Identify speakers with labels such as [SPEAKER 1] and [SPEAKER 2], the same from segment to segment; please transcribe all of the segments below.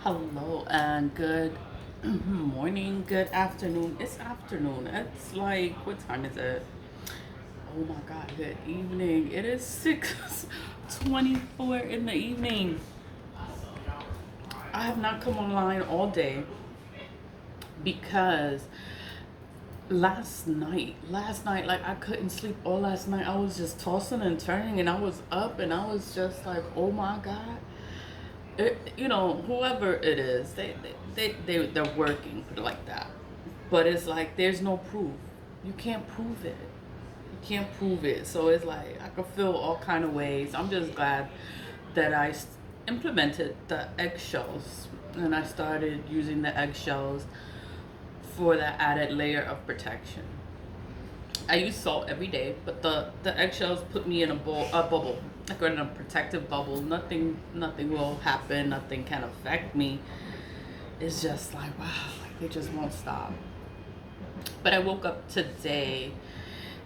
[SPEAKER 1] Hello and good morning, good afternoon. It's afternoon. It's like, what time is it? Oh my God, good evening. It is 6:24 in the evening. I have not come online all day because last night, like I couldn't sleep all last night. I was just tossing and turning and I was up and I was just like, oh my God. Whoever it is, they're working like that. But it's like there's no proof. You can't prove it. You can't prove it. So it's like I could feel all kind of ways. I'm just glad that implemented the eggshells and I started using the eggshells for that added layer of protection. I use salt every day, but the eggshells put me in a bubble, like in a protective bubble. Nothing will happen. Nothing can affect me. It's just like wow, like they just won't stop. But I woke up today,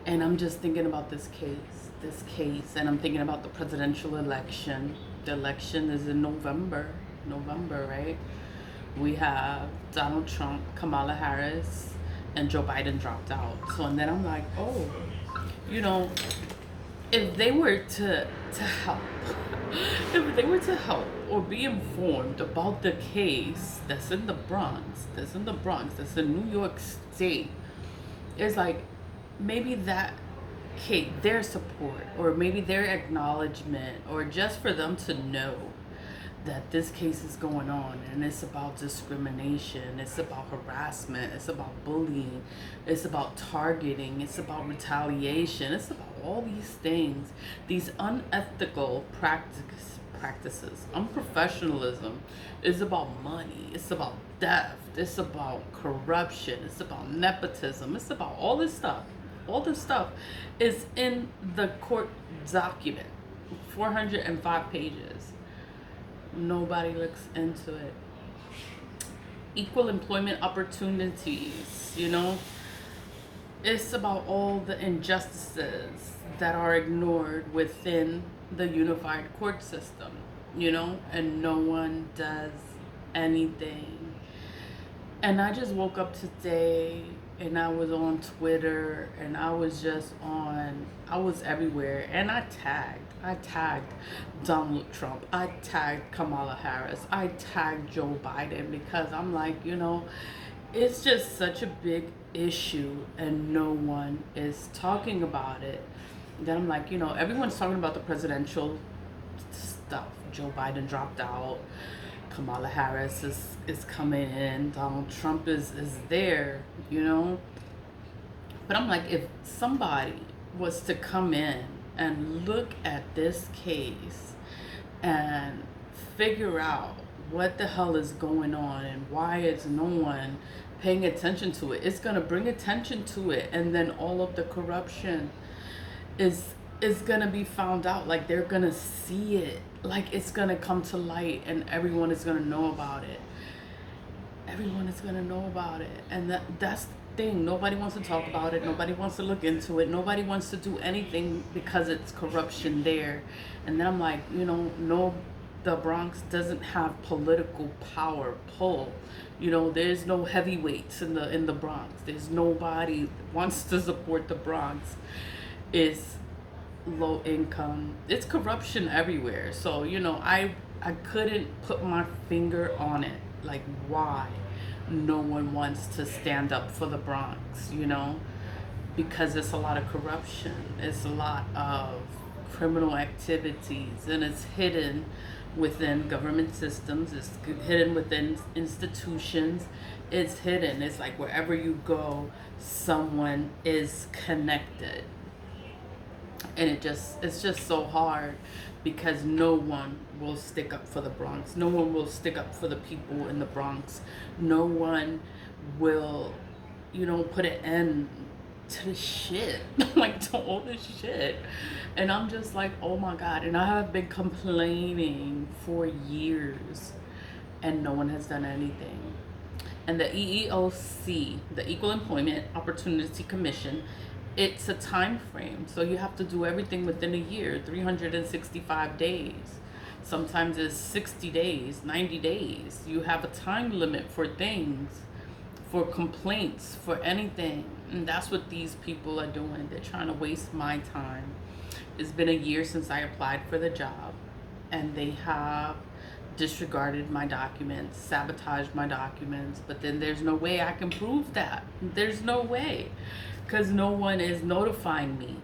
[SPEAKER 1] and I'm just thinking about this case, and I'm thinking about the presidential election. The election is in November, right? We have Donald Trump, Kamala Harris, and Joe Biden dropped out. So and then I'm like, oh, you know, if they were to help, if they were to help or be informed about the case that's in New York State, it's like maybe that case, their support, or maybe their acknowledgement, or just for them to know that this case is going on and it's about discrimination, it's about harassment, it's about bullying, it's about targeting, it's about retaliation, it's about all these things, these unethical practices, unprofessionalism is about money, it's about theft, it's about corruption, it's about nepotism, it's about all this stuff. All this stuff is in the court document, 405 pages. Nobody looks into it. Equal employment opportunities, it's about all the injustices that are ignored within the unified court system, and no one does anything. And I just woke up today and I was on Twitter and I was everywhere and I tagged Donald Trump. I tagged Kamala Harris. I tagged Joe Biden because I'm like, it's just such a big issue and no one is talking about it. Then I'm like, everyone's talking about the presidential stuff. Joe Biden dropped out. Kamala Harris is coming in. Donald Trump is there, But I'm like, if somebody was to come in and look at this case and figure out what the hell is going on and why is no one paying attention to it, it's going to bring attention to it. And then all of the corruption is going to be found out. Like they're going to see it. Like it's going to come to light and everyone is going to know about it. Everyone is going to know about it. And that's the thing. Nobody wants to talk about it. Nobody wants to look into it. Nobody wants to do anything because it's corruption there. And then I'm like, no, the Bronx doesn't have political power pull. There's no heavyweights in the Bronx. There's nobody wants to support the Bronx. It's low income. It's corruption everywhere. So, I couldn't put my finger on it. Like why no one wants to stand up for the Bronx, Because it's a lot of corruption. It's a lot of criminal activities and it's hidden within government systems, it's hidden within institutions, it's hidden. It's like wherever you go, someone is connected. And it's just so hard because no one will stick up for the Bronx. No one will stick up for the people in the Bronx. No one will, put an end to the shit, like to all this shit. And I'm just like, oh my God. And I have been complaining for years and no one has done anything. And the EEOC, the Equal Employment Opportunity Commission, it's a time frame. So you have to do everything within a year, 365 days. Sometimes it's 60 days, 90 days. You have a time limit for things, for complaints, for anything. And that's what these people are doing. They're trying to waste my time. It's been a year since I applied for the job, and they have disregarded my documents, sabotaged my documents, but then there's no way I can prove that. There's no way, because no one is notifying me.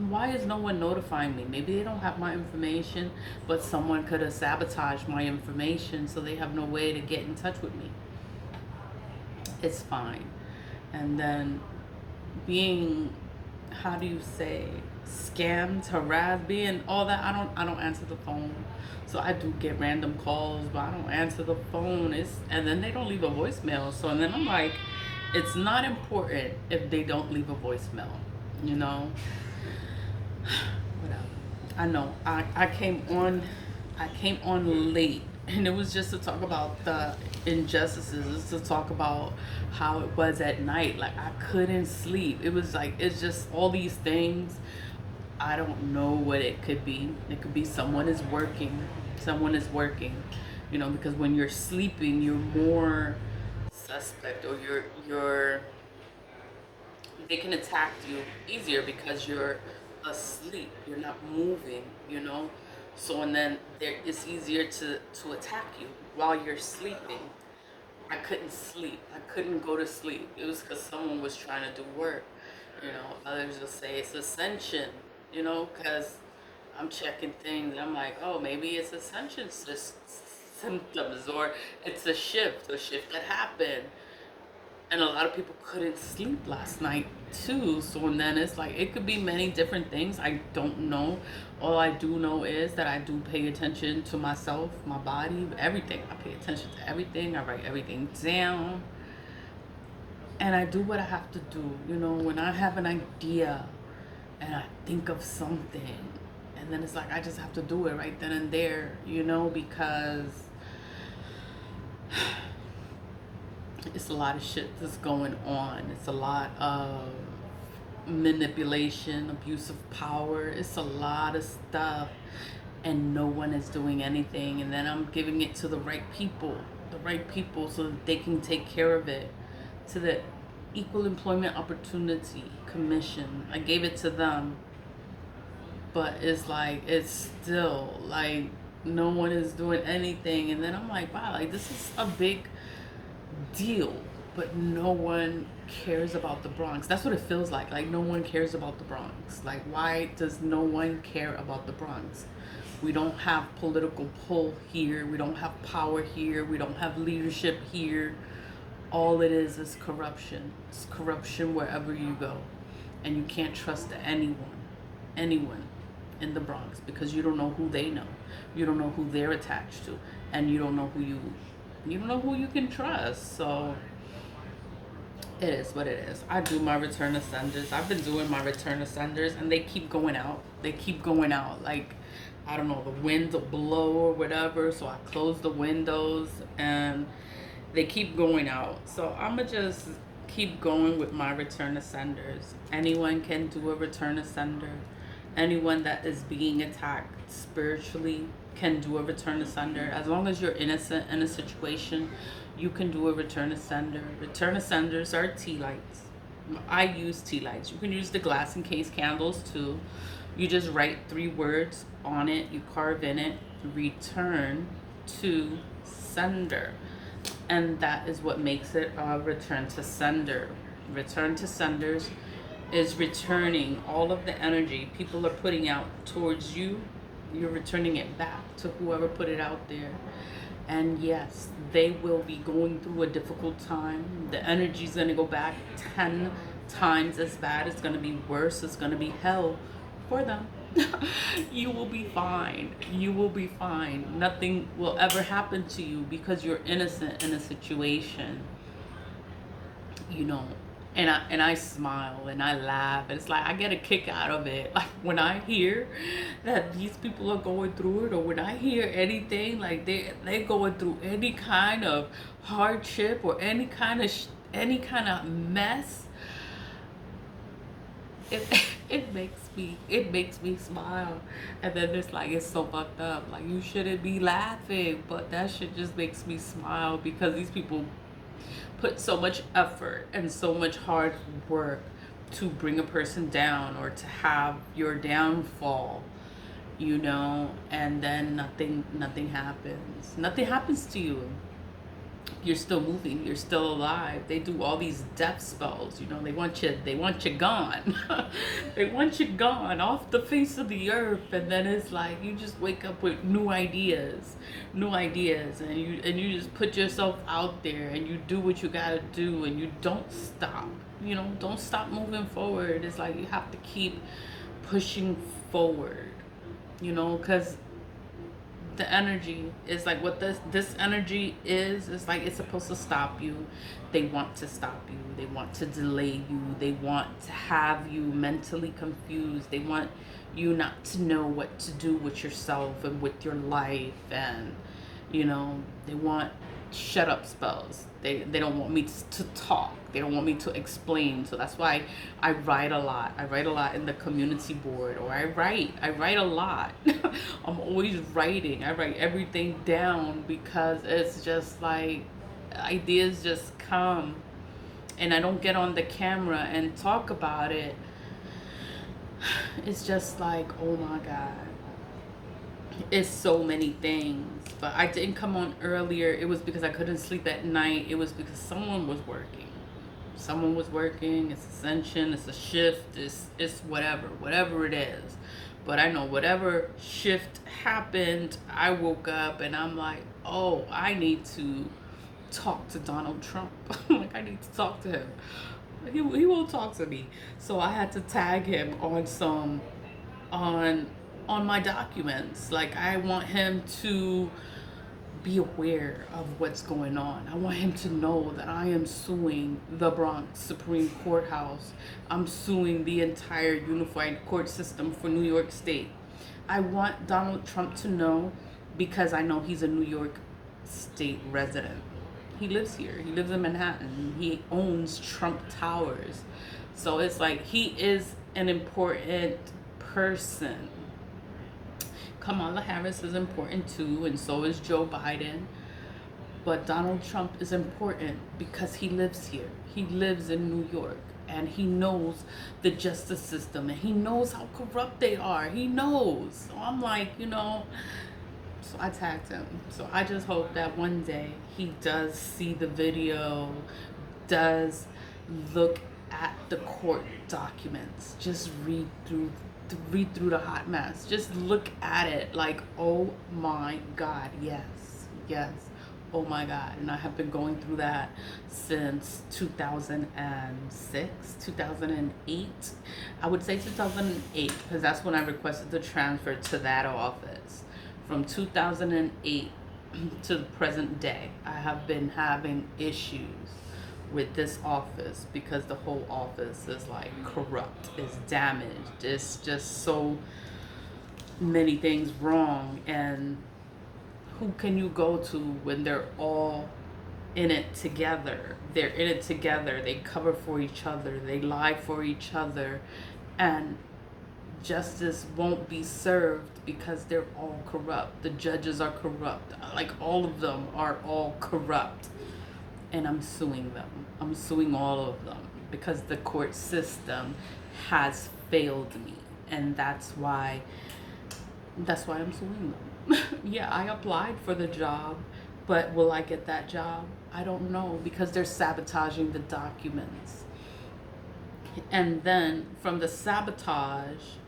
[SPEAKER 1] Why is no one notifying me? Maybe they don't have my information, but someone could have sabotaged my information, so they have no way to get in touch with me. It's fine. And then being, how do you say, scammed, harassed, being all that, I don't answer the phone. So I do get random calls, but I don't answer the phone. And then they don't leave a voicemail. So and then I'm like, it's not important if they don't leave a voicemail, you know. Whatever. I know. I came on late, and it was just to talk about the injustices. It's to talk about how it was at night. Like, I couldn't sleep. It was like, it's just all these things. I don't know what it could be. It could be someone is working. Someone is working. You know, because when you're sleeping, you're more suspect, or you're they can attack you easier because you're asleep, you're not moving, you know. So and then it's easier to attack you while you're sleeping. I couldn't sleep. I couldn't go to sleep. It was because someone was trying to do work. You know, others will say it's ascension, you know, because I'm checking things and I'm like, oh, maybe it's ascension symptoms, or it's a shift that happened. And a lot of people couldn't sleep last night too. So and then it's like, it could be many different things. I don't know. All I do know is that I do pay attention to myself, my body, everything. I pay attention to everything. I write everything down. And I do what I have to do. You know, when I have an idea and I think of something, and then it's like, I just have to do it right then and there, you know, because it's a lot of shit that's going on. It's a lot of manipulation, abuse of power. It's a lot of stuff, and no one is doing anything. And then I'm giving it to the right people, so that they can take care of it. To the Equal Employment Opportunity Commission, I gave it to them, but it's like, it's still like no one is doing anything. And then I'm like, wow, like, this is a big deal, but no one cares about the Bronx. That's what it feels like. Like, no one cares about the Bronx. Like, why does no one care about the Bronx? We don't have political pull here. We don't have power here. We don't have leadership here. All it is corruption. It's corruption wherever you go. And you can't trust anyone in the Bronx, because you don't know who they know. You don't know who they're attached to. And you don't know who you can trust. So it is what it is. I do my return to senders. I've been doing my return to senders, and they keep going out. Like, I don't know, the winds will blow or whatever. So I close the windows and they keep going out. So I'ma just keep going with my return to senders. Anyone can do a return to sender. Anyone that is being attacked spiritually can do a return to sender. As long as you're innocent in a situation, you can do a return to sender. Return to senders are tea lights. I use tea lights. You can use the glass encased candles too. You just write 3 words on it. You carve in it, return to sender. And that is what makes it a return to sender. Return to senders is returning all of the energy people are putting out towards you. You're returning it back to whoever put it out there. And yes, they will be going through a difficult time. The energy's going to go back 10 times as bad. It's going to be worse. It's going to be hell for them. You will be fine. You will be fine. Nothing will ever happen to you because you're innocent in a situation. You know, and I smile and I laugh. It's like, I get a kick out of it. Like, when I hear that these people are going through it, or when I hear anything like they going through any kind of hardship or any kind of mess, it makes me smile. And then it's like, it's so fucked up. Like, you shouldn't be laughing, but that shit just makes me smile because these people put so much effort and so much hard work to bring a person down or to have your downfall, and then nothing happens to you. You're still moving, you're still alive. They do all these death spells, they want you gone. They want you gone off the face of the earth, and then it's like you just wake up with new ideas, and you just put yourself out there and you do what you gotta do, and you don't stop moving forward. It's like you have to keep pushing forward, because the energy is like, what this energy is like, it's supposed to stop you. They want to stop you, they want to delay you, they want to have you mentally confused, they want you not to know what to do with yourself and with your life, and they want shut up spells. They don't want me to talk. They don't want me to explain. So that's why I write a lot. I write a lot in the community board, or I write a lot. I'm always writing. I write everything down because it's just like ideas just come, and I don't get on the camera and talk about it. It's just like, oh my God. It's so many things. But I didn't come on earlier. It was because I couldn't sleep at night. It was because someone was working. It's ascension, it's a shift, it's whatever it is. But I know whatever shift happened, I woke up and I'm like, oh, I need to talk to Donald Trump. Like, I need to talk to him. He won't talk to me. So I had to tag him on my documents. Like, I want him to be aware of what's going on. I want him to know that I am suing the Bronx Supreme Courthouse. I'm suing the entire unified court system for New York State. I want Donald Trump to know, because I know he's a New York State resident. He lives here. He lives in Manhattan. He owns Trump Towers. So it's like, he is an important person. Kamala Harris is important too, and so is Joe Biden. But Donald Trump is important because he lives here. He lives in New York, and he knows the justice system, and he knows how corrupt they are. He knows. So I'm like, so I tagged him. So I just hope that one day he does see the video, does look at the court documents, just read through the hot mess. Just look at it like, oh my God, yes, oh my God. And I have been going through that since 2006, 2008. I would say 2008, because that's when I requested the transfer to that office. From 2008 to the present day, I have been having issues with this office because the whole office is like corrupt, it's damaged, it's just so many things wrong. And who can you go to when they're all in it together? They're in it together, they cover for each other, they lie for each other, and justice won't be served because they're all corrupt. The judges are corrupt, like all of them are all corrupt. And I'm suing them. I'm suing all of them because the court system has failed me, and that's why I'm suing them. Yeah, I applied for the job, but will I get that job? I don't know, because they're sabotaging the documents. And then from the sabotage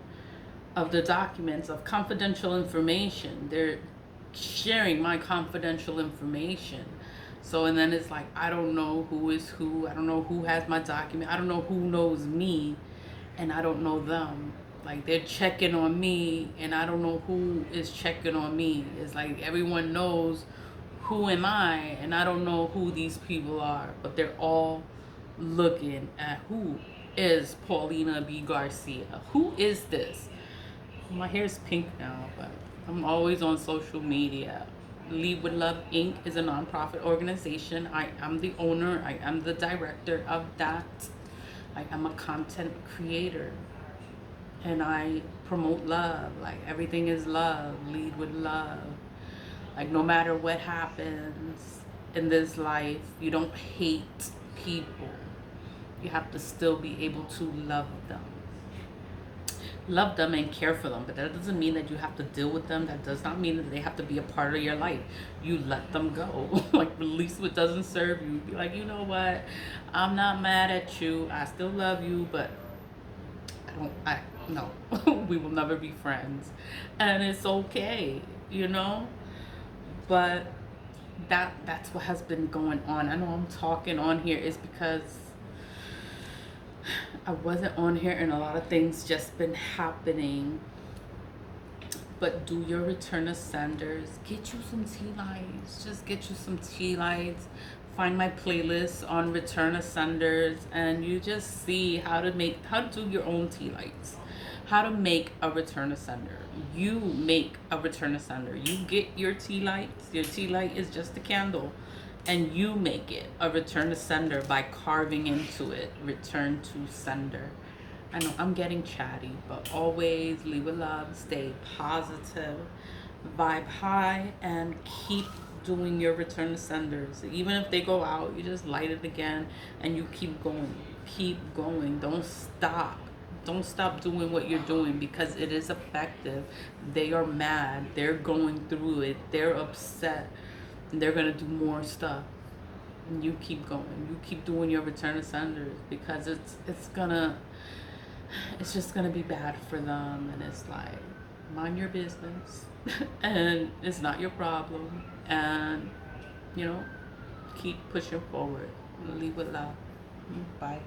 [SPEAKER 1] of the documents, of confidential information, they're sharing my confidential information. So, and then it's like, I don't know who is who. I don't know who has my document. I don't know who knows me, and I don't know them. Like, they're checking on me, and I don't know who is checking on me. It's like everyone knows who am I, and I don't know who these people are. But they're all looking at who is Paulina B. Garcia. Who is this? My hair's pink now, but I'm always on social media. Lead with Love Inc. is a nonprofit organization. I am the owner. I am the director of that. I am a content creator. and I promote love. Like, everything is love. Lead with love. Like, no matter what happens in this life, you don't hate people. You have to still be able to love them and care for them. But that doesn't mean that you have to deal with them. That does not mean that they have to be a part of your life. You let them go. Like, release what doesn't serve you. Be like, you know what, I'm not mad at you, I still love you, but I no, we will never be friends, and it's okay, you know. But that's what has been going on. I know I'm talking on here is because I wasn't on here and a lot of things just been happening. But do your return of senders. Get you some tea lights. Just get you some tea lights. Find my playlist on return of senders, and you just see how to do your own tea lights. How to make a return of sender. You make a return of sender. You get your tea lights. Your tea light is just a candle, and you make it a return to sender by carving into it return to sender. I know I'm getting chatty, but always leave with love, stay positive, vibe high, and keep doing your return to senders. Even if they go out, you just light it again and you keep going. Keep going. Don't stop. Don't stop doing what you're doing, because it is effective. They are mad. They're going through it. They're upset. And they're going to do more stuff. And you keep going. You keep doing your return to senders, because it's just gonna be bad for them. And it's like, mind your business. And it's not your problem. And, you know, keep pushing forward. Leave with love. Bye.